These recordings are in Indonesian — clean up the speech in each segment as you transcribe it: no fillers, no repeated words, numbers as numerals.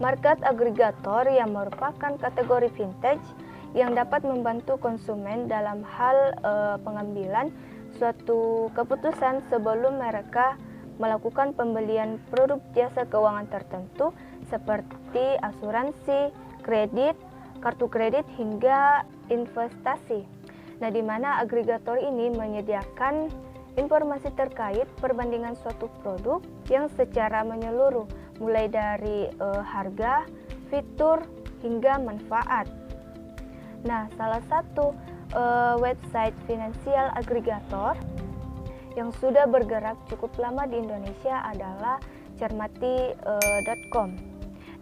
Market agregator yang merupakan kategori vintage yang dapat membantu konsumen dalam hal pengambilan suatu keputusan sebelum mereka melakukan pembelian produk jasa keuangan tertentu seperti asuransi, kredit, kartu kredit hingga investasi. Nah, di mana agregator ini menyediakan informasi terkait perbandingan suatu produk yang secara menyeluruh, mulai dari harga, fitur, hingga manfaat. Nah, salah satu website finansial agregator yang sudah bergerak cukup lama di Indonesia adalah Cermati.com.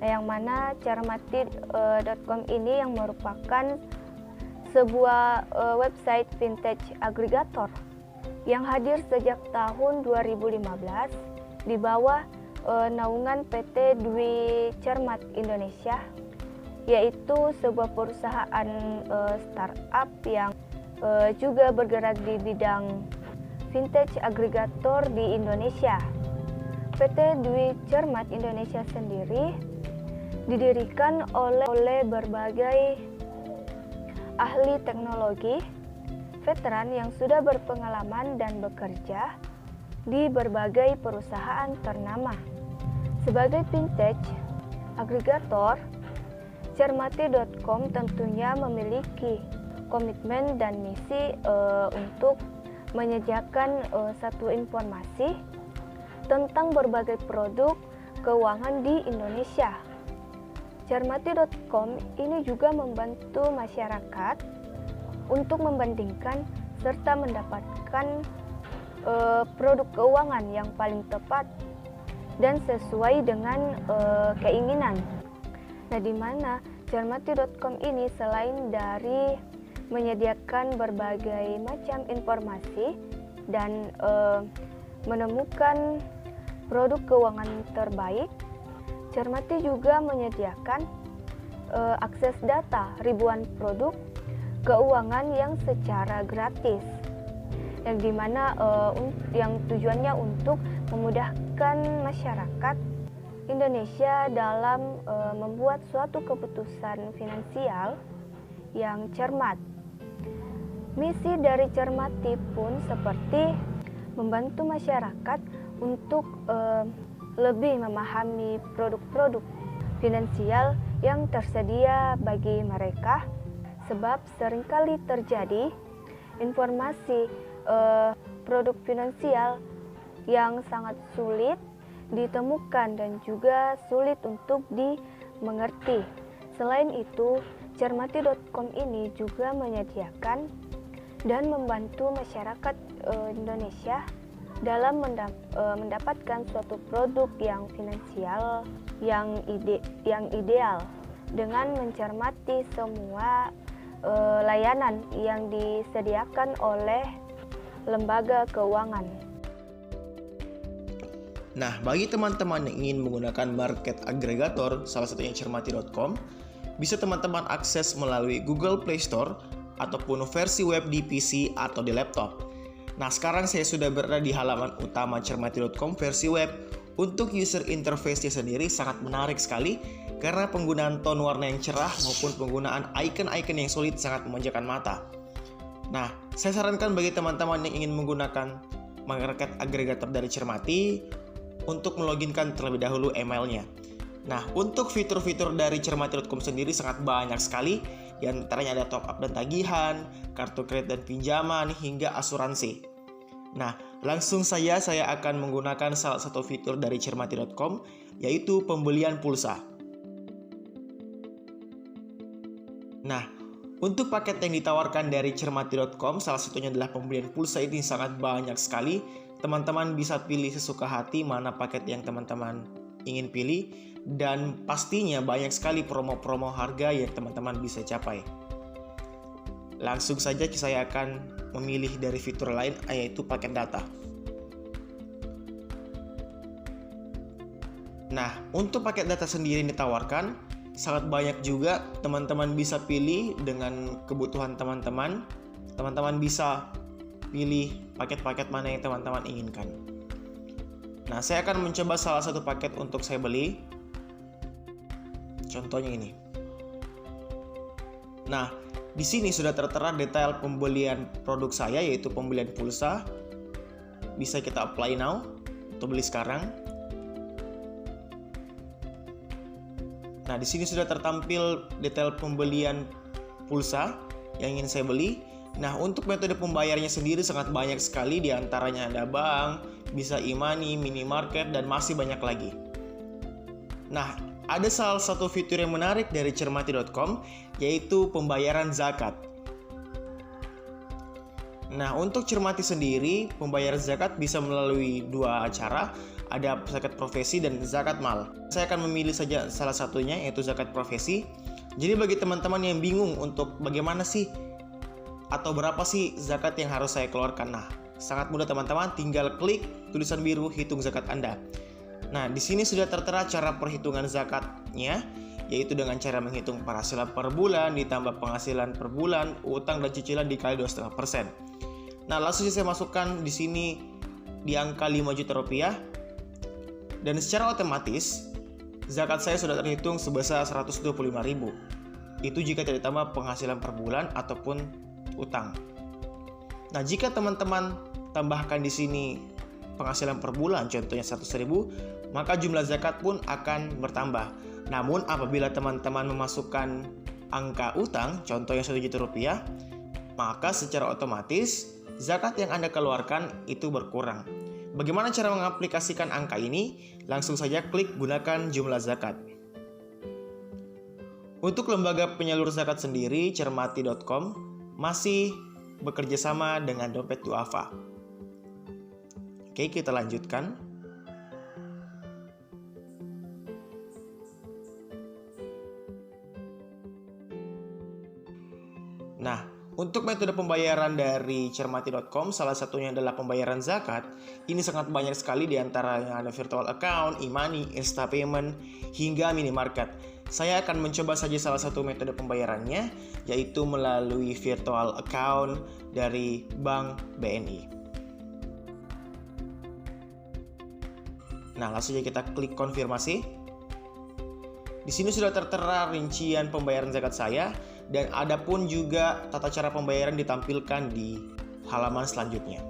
Nah, yang mana Cermati.com ini yang merupakan sebuah website vintage agregator yang hadir sejak tahun 2015 di bawah naungan PT Dwi Cermat Indonesia, yaitu sebuah perusahaan startup yang juga bergerak di bidang vintage agregator di Indonesia. PT Dwi Cermat Indonesia sendiri didirikan oleh berbagai ahli teknologi veteran yang sudah berpengalaman dan bekerja di berbagai perusahaan ternama. Sebagai vintage agregator, Cermati.com tentunya memiliki komitmen dan misi untuk menyediakan satu informasi tentang berbagai produk keuangan di Indonesia. Cermati.com ini juga membantu masyarakat untuk membandingkan serta mendapatkan produk keuangan yang paling tepat dan sesuai dengan keinginan. Nah, di mana Cermati.com ini selain dari menyediakan berbagai macam informasi dan menemukan produk keuangan terbaik, Cermati juga menyediakan akses data ribuan produk keuangan yang secara gratis, yang dimana yang tujuannya untuk memudahkan masyarakat Indonesia dalam membuat suatu keputusan finansial yang cermat. Misi dari Cermati pun seperti membantu masyarakat untuk lebih memahami produk-produk finansial yang tersedia bagi mereka, sebab seringkali terjadi informasi produk finansial yang sangat sulit ditemukan dan juga sulit untuk dimengerti. Selain itu, Cermati.com ini juga menyediakan dan membantu masyarakat Indonesia dalam mendapatkan suatu produk yang finansial yang ideal dengan mencermati semua layanan yang disediakan oleh lembaga keuangan. Nah, bagi teman-teman yang ingin menggunakan market agregator, salah satunya Cermati.com, bisa teman-teman akses melalui Google Play Store ataupun versi web di PC atau di laptop. Nah, sekarang saya sudah berada di halaman utama Cermati.com versi web. Untuk user interface-nya sendiri sangat menarik sekali karena penggunaan tone warna yang cerah maupun penggunaan icon-icon yang sulit sangat memanjakan mata. Nah, saya sarankan bagi teman-teman yang ingin menggunakan market agregator dari Cermati untuk meloginkan terlebih dahulu emailnya. Nah, untuk fitur-fitur dari Cermati.com sendiri sangat banyak sekali. Di antaranya ada top up dan tagihan, kartu kredit dan pinjaman, hingga asuransi. Nah, langsung saja saya akan menggunakan salah satu fitur dari Cermati.com, yaitu pembelian pulsa. Nah, untuk paket yang ditawarkan dari Cermati.com, salah satunya adalah pembelian pulsa. Ini sangat banyak sekali. Teman-teman bisa pilih sesuka hati mana paket yang teman-teman ingin pilih, dan pastinya banyak sekali promo-promo harga yang teman-teman bisa capai. Langsung saja saya akan memilih dari fitur lain, yaitu paket data. Nah, untuk paket data sendiri yang ditawarkan sangat banyak juga. Teman-teman bisa pilih dengan kebutuhan teman-teman. Teman-teman bisa pilih paket-paket mana yang teman-teman inginkan. Nah, saya akan mencoba salah satu paket untuk saya beli. Contohnya ini. Nah, di sini sudah tertera detail pembelian produk saya, yaitu pembelian pulsa. Bisa kita apply now atau beli sekarang. Nah, di sini sudah tertampil detail pembelian pulsa yang ingin saya beli. Nah, untuk metode pembayarannya sendiri sangat banyak sekali, di antaranya ada bank, bisa e-money, minimarket, dan masih banyak lagi. Nah, ada salah satu fitur yang menarik dari cermati.com, yaitu pembayaran zakat. Nah, untuk Cermati sendiri, pembayaran zakat bisa melalui dua cara, ada zakat profesi dan zakat mal. Saya akan memilih saja salah satunya, yaitu zakat profesi. Jadi bagi teman-teman yang bingung untuk bagaimana sih atau berapa sih zakat yang harus saya keluarkan, nah sangat mudah teman-teman, tinggal klik tulisan biru hitung zakat Anda. Nah, di sini sudah tertera cara perhitungan zakatnya, yaitu dengan cara menghitung penghasilan per bulan ditambah penghasilan per bulan, utang dan cicilan dikali 2,5%. Nah, langsung saya masukkan di sini di angka 5 juta rupiah, dan secara otomatis zakat saya sudah terhitung sebesar 125.000. Itu jika tidak ditambah penghasilan per bulan ataupun utang. Nah, jika teman-teman tambahkan di sini penghasilan per bulan, contohnya 100.000, maka jumlah zakat pun akan bertambah. Namun apabila teman-teman memasukkan angka utang, contohnya 1 juta rupiah, maka secara otomatis zakat yang Anda keluarkan itu berkurang. Bagaimana cara mengaplikasikan angka ini? Langsung saja klik gunakan jumlah zakat. Untuk lembaga penyalur zakat sendiri, cermati.com masih bekerja sama dengan Dompet Duafa. Oke, kita lanjutkan. Nah, untuk metode pembayaran dari cermati.com, salah satunya adalah pembayaran zakat. Ini sangat banyak sekali, di antaranya ada virtual account, e-money, insta payment, hingga minimarket. Saya akan mencoba saja salah satu metode pembayarannya, yaitu melalui virtual account dari Bank BNI. Nah, langsung saja kita klik konfirmasi. Di sini sudah tertera rincian pembayaran zakat saya, dan ada pun juga tata cara pembayaran ditampilkan di halaman selanjutnya.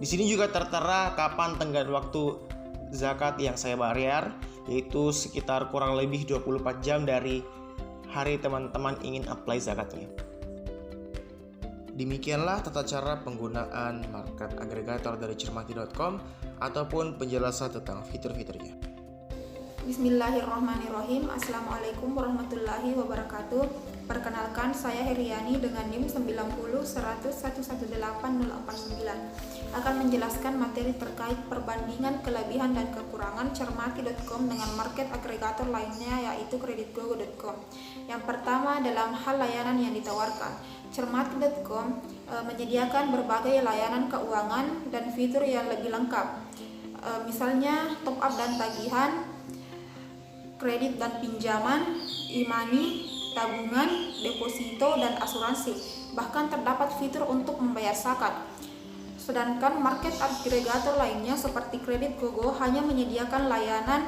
Di sini juga tertera kapan tenggat waktu zakat yang saya bayar, yaitu sekitar kurang lebih 24 jam dari hari teman-teman ingin apply zakatnya. Demikianlah tata cara penggunaan market agregator dari cermati.com ataupun penjelasan tentang fitur-fiturnya. Bismillahirrahmanirrahim. Assalamualaikum warahmatullahi wabarakatuh. Perkenalkan, saya Heriani dengan NIM 9011118049 akan menjelaskan materi terkait perbandingan kelebihan dan kekurangan cermati.com dengan market agregator lainnya, yaitu kreditgogo.com. Yang pertama, dalam hal layanan yang ditawarkan, cermati.com menyediakan berbagai layanan keuangan dan fitur yang lebih lengkap, misalnya top up dan tagihan, kredit dan pinjaman, e-money, tabungan, deposito, dan asuransi. Bahkan terdapat fitur untuk membayar zakat. Sedangkan market agregator lainnya seperti kreditgogo hanya menyediakan layanan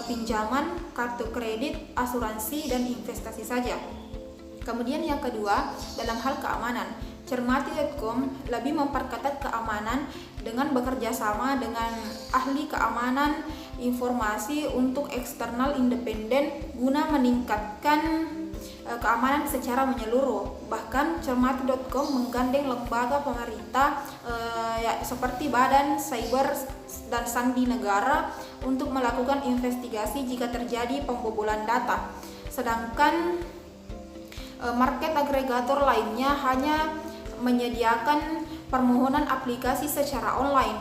pinjaman, kartu kredit, asuransi, dan investasi saja. Kemudian yang kedua, dalam hal keamanan, cermati.com lebih memperketat keamanan dengan bekerja sama dengan ahli keamanan informasi untuk eksternal independen guna meningkatkan keamanan secara menyeluruh. Bahkan cermati.com menggandeng lembaga pemerintah seperti Badan Cyber dan Sandi Negara untuk melakukan investigasi jika terjadi pembobolan data. Sedangkan market agregator lainnya hanya menyediakan permohonan aplikasi secara online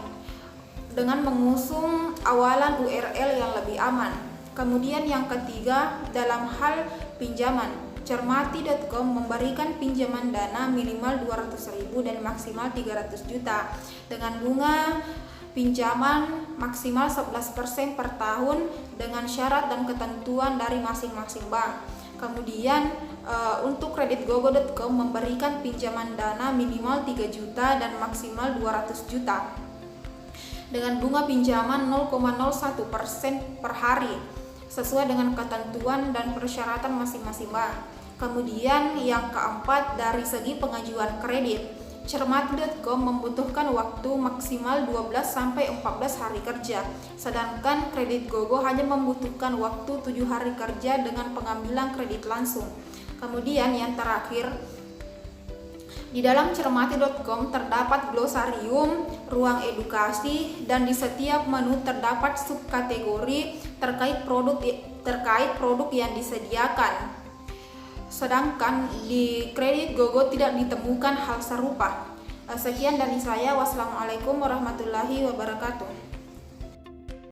dengan mengusung awalan URL yang lebih aman. Kemudian yang ketiga, dalam hal pinjaman, cermati.com memberikan pinjaman dana minimal 200.000 dan maksimal 300 juta dengan bunga pinjaman maksimal 11% per tahun dengan syarat dan ketentuan dari masing-masing bank. Kemudian untuk kreditgogo.com memberikan pinjaman dana minimal 3 juta dan maksimal 200 juta dengan bunga pinjaman 0,01% per hari. sesuai dengan ketentuan dan persyaratan masing-masing bank. Kemudian yang keempat, dari segi pengajuan kredit, Cermati.com membutuhkan waktu maksimal 12-14 hari kerja, sedangkan Kredit Gogo hanya membutuhkan waktu 7 hari kerja dengan pengambilan kredit langsung. Kemudian yang terakhir, di dalam Cermati.com terdapat glosarium, ruang edukasi, dan di setiap menu terdapat subkategori terkait produk yang disediakan. Sedangkan di Kredit Gogo tidak ditemukan hal serupa. Sekian dari saya. Wassalamualaikum warahmatullahi wabarakatuh.